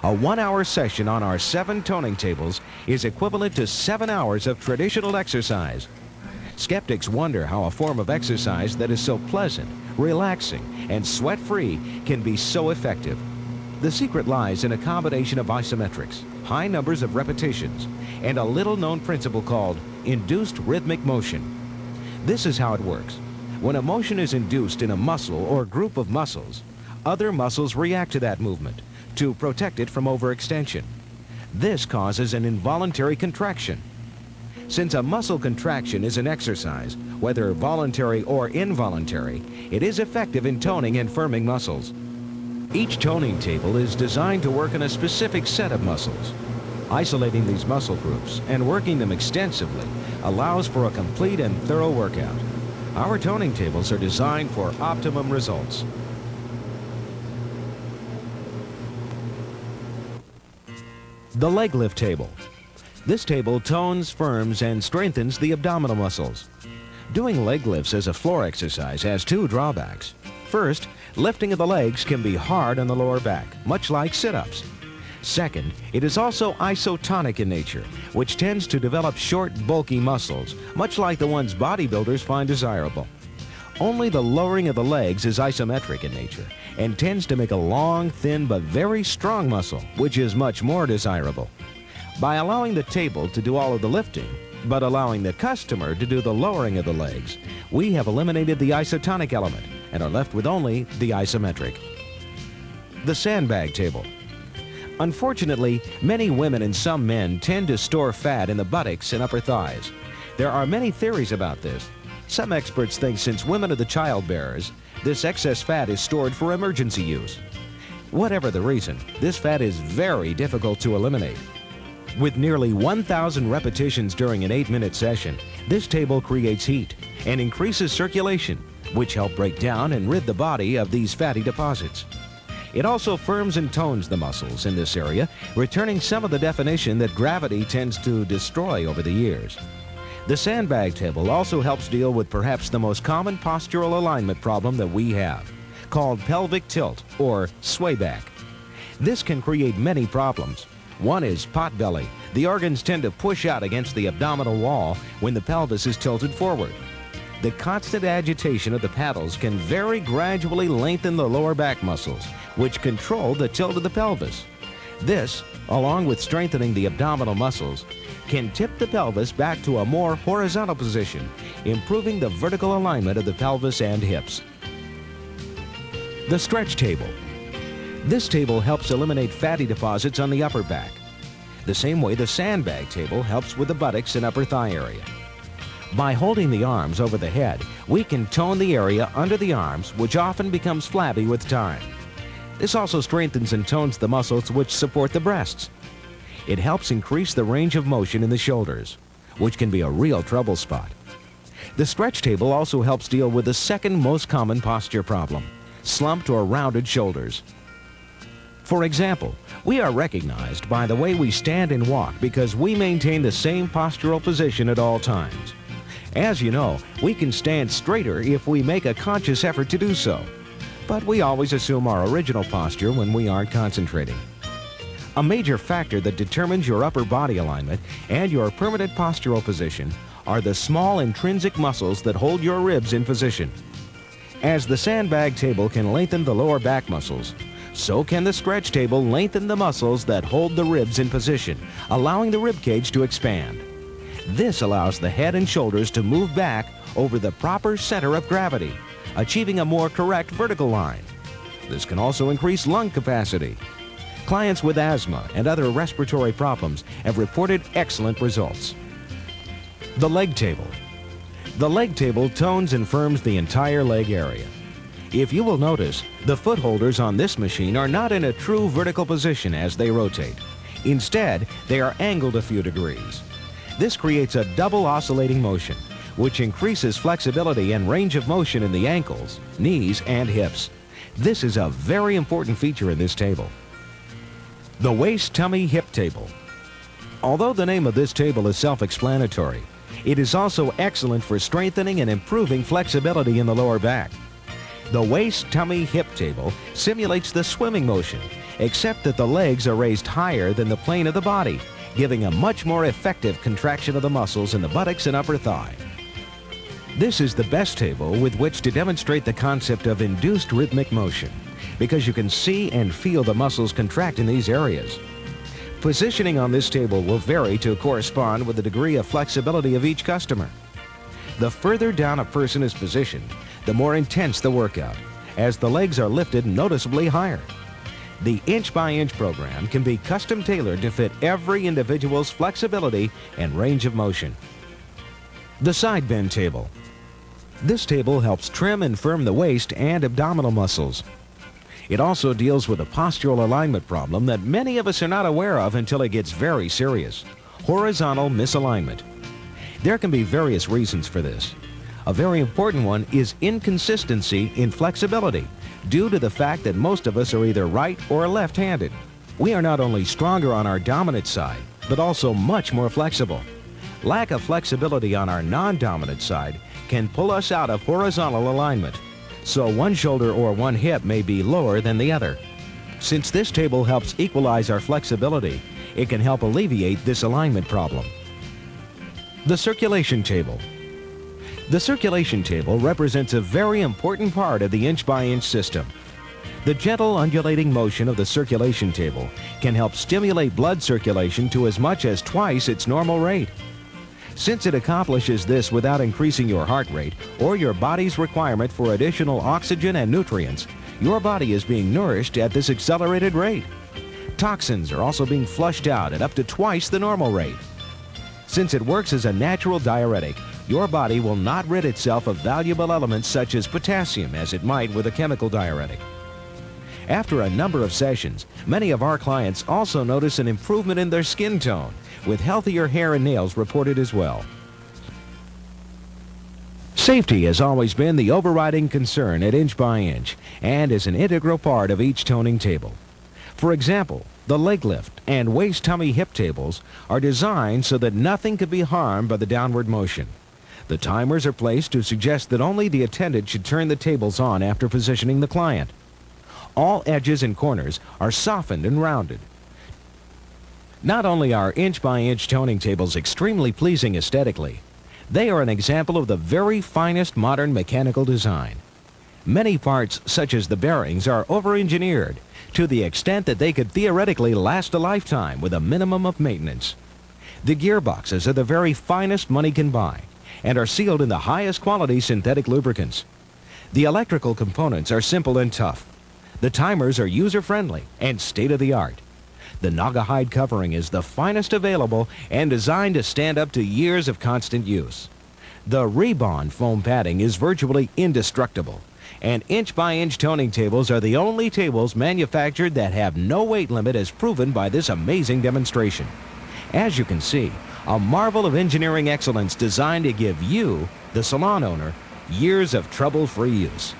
A 1-hour session on our 7 toning tables is equivalent to 7 hours of traditional exercise. Skeptics wonder how a form of exercise that is so pleasant, relaxing, and sweat-free can be so effective. The secret lies in a combination of isometrics, high numbers of repetitions, and a little-known principle called induced rhythmic motion. This is how it works. When a motion is induced in a muscle or group of muscles, other muscles react to that movement to protect it from overextension. This causes an involuntary contraction. Since a muscle contraction is an exercise, whether voluntary or involuntary, it is effective in toning and firming muscles. Each toning table is designed to work on a specific set of muscles. Isolating these muscle groups and working them extensively allows for a complete and thorough workout. Our toning tables are designed for optimum results. The leg lift table. This table tones, firms, and strengthens the abdominal muscles. Doing leg lifts as a floor exercise has 2 drawbacks. First, lifting of the legs can be hard on the lower back, much like sit-ups. Second, it is also isotonic in nature, which tends to develop short, bulky muscles, much like the ones bodybuilders find desirable. Only the lowering of the legs is isometric in nature and tends to make a long, thin, but very strong muscle, which is much more desirable. By allowing the table to do all of the lifting, but allowing the customer to do the lowering of the legs, we have eliminated the isotonic element and are left with only the isometric. The sandbag table. Unfortunately, many women and some men tend to store fat in the buttocks and upper thighs. There are many theories about this. Some experts think since women are the child bearers, this excess fat is stored for emergency use. Whatever the reason, this fat is very difficult to eliminate. With nearly 1,000 repetitions during an 8-minute session, this table creates heat and increases circulation, which help break down and rid the body of these fatty deposits. It also firms and tones the muscles in this area, returning some of the definition that gravity tends to destroy over the years. The sandbag table also helps deal with perhaps the most common postural alignment problem that we have, called pelvic tilt or sway back. This can create many problems. One is pot belly. The organs tend to push out against the abdominal wall when the pelvis is tilted forward. The constant agitation of the paddles can very gradually lengthen the lower back muscles, which control the tilt of the pelvis. This, along with strengthening the abdominal muscles, can tip the pelvis back to a more horizontal position, improving the vertical alignment of the pelvis and hips. The stretch table. This table helps eliminate fatty deposits on the upper back, the same way the sandbag table helps with the buttocks and upper thigh area. By holding the arms over the head, we can tone the area under the arms, which often becomes flabby with time. This also strengthens and tones the muscles which support the breasts. It helps increase the range of motion in the shoulders, which can be a real trouble spot. The stretch table also helps deal with the second most common posture problem, slumped or rounded shoulders. For example, we are recognized by the way we stand and walk because we maintain the same postural position at all times. As you know, we can stand straighter if we make a conscious effort to do so, but we always assume our original posture when we aren't concentrating. A major factor that determines your upper body alignment and your permanent postural position are the small intrinsic muscles that hold your ribs in position. As the sandbag table can lengthen the lower back muscles, so can the stretch table lengthen the muscles that hold the ribs in position, allowing the rib cage to expand. This allows the head and shoulders to move back over the proper center of gravity, achieving a more correct vertical line. This can also increase lung capacity. Clients with asthma and other respiratory problems have reported excellent results. The leg table. The leg table tones and firms the entire leg area. If you will notice, the foot holders on this machine are not in a true vertical position as they rotate. Instead, they are angled a few degrees. This creates a double oscillating motion, which increases flexibility and range of motion in the ankles, knees, and hips. This is a very important feature in this table. The waist, tummy, hip table. Although the name of this table is self-explanatory, it is also excellent for strengthening and improving flexibility in the lower back. The waist, tummy, hip table simulates the swimming motion except that the legs are raised higher than the plane of the body, giving a much more effective contraction of the muscles in the buttocks and upper thigh. This is the best table with which to demonstrate the concept of induced rhythmic motion, because you can see and feel the muscles contract in these areas. Positioning on this table will vary to correspond with the degree of flexibility of each customer. The further down a person is positioned, the more intense the workout, as the legs are lifted noticeably higher. The inch-by-inch program can be custom tailored to fit every individual's flexibility and range of motion. The side bend table. This table helps trim and firm the waist and abdominal muscles. It also deals with a postural alignment problem that many of us are not aware of until it gets very serious: horizontal misalignment. There can be various reasons for this. A very important one is inconsistency in flexibility, due to the fact that most of us are either right or left-handed. We are not only stronger on our dominant side, but also much more flexible. Lack of flexibility on our non-dominant side can pull us out of horizontal alignment, so one shoulder or one hip may be lower than the other. Since this table helps equalize our flexibility, it can help alleviate this alignment problem. The circulation table. The circulation table represents a very important part of the inch-by-inch system. The gentle undulating motion of the circulation table can help stimulate blood circulation to as much as twice its normal rate. Since it accomplishes this without increasing your heart rate or your body's requirement for additional oxygen and nutrients, your body is being nourished at this accelerated rate. Toxins are also being flushed out at up to twice the normal rate. Since it works as a natural diuretic, your body will not rid itself of valuable elements such as potassium as it might with a chemical diuretic. After a number of sessions, many of our clients also notice an improvement in their skin tone, with healthier hair and nails reported as well. Safety has always been the overriding concern at Inch by Inch and is an integral part of each toning table. For example, the leg lift and waist-tummy hip tables are designed so that nothing could be harmed by the downward motion. The timers are placed to suggest that only the attendant should turn the tables on after positioning the client. All edges and corners are softened and rounded. Not only are inch-by-inch toning tables extremely pleasing aesthetically, they are an example of the very finest modern mechanical design. Many parts, such as the bearings, are over-engineered to the extent that they could theoretically last a lifetime with a minimum of maintenance. The gearboxes are the very finest money can buy and are sealed in the highest quality synthetic lubricants. The electrical components are simple and tough. The timers are user-friendly and state-of-the-art. The Naugahyde covering is the finest available and designed to stand up to years of constant use. The Rebond foam padding is virtually indestructible, and inch-by-inch toning tables are the only tables manufactured that have no weight limit, as proven by this amazing demonstration. As you can see, a marvel of engineering excellence designed to give you, the salon owner, years of trouble-free use.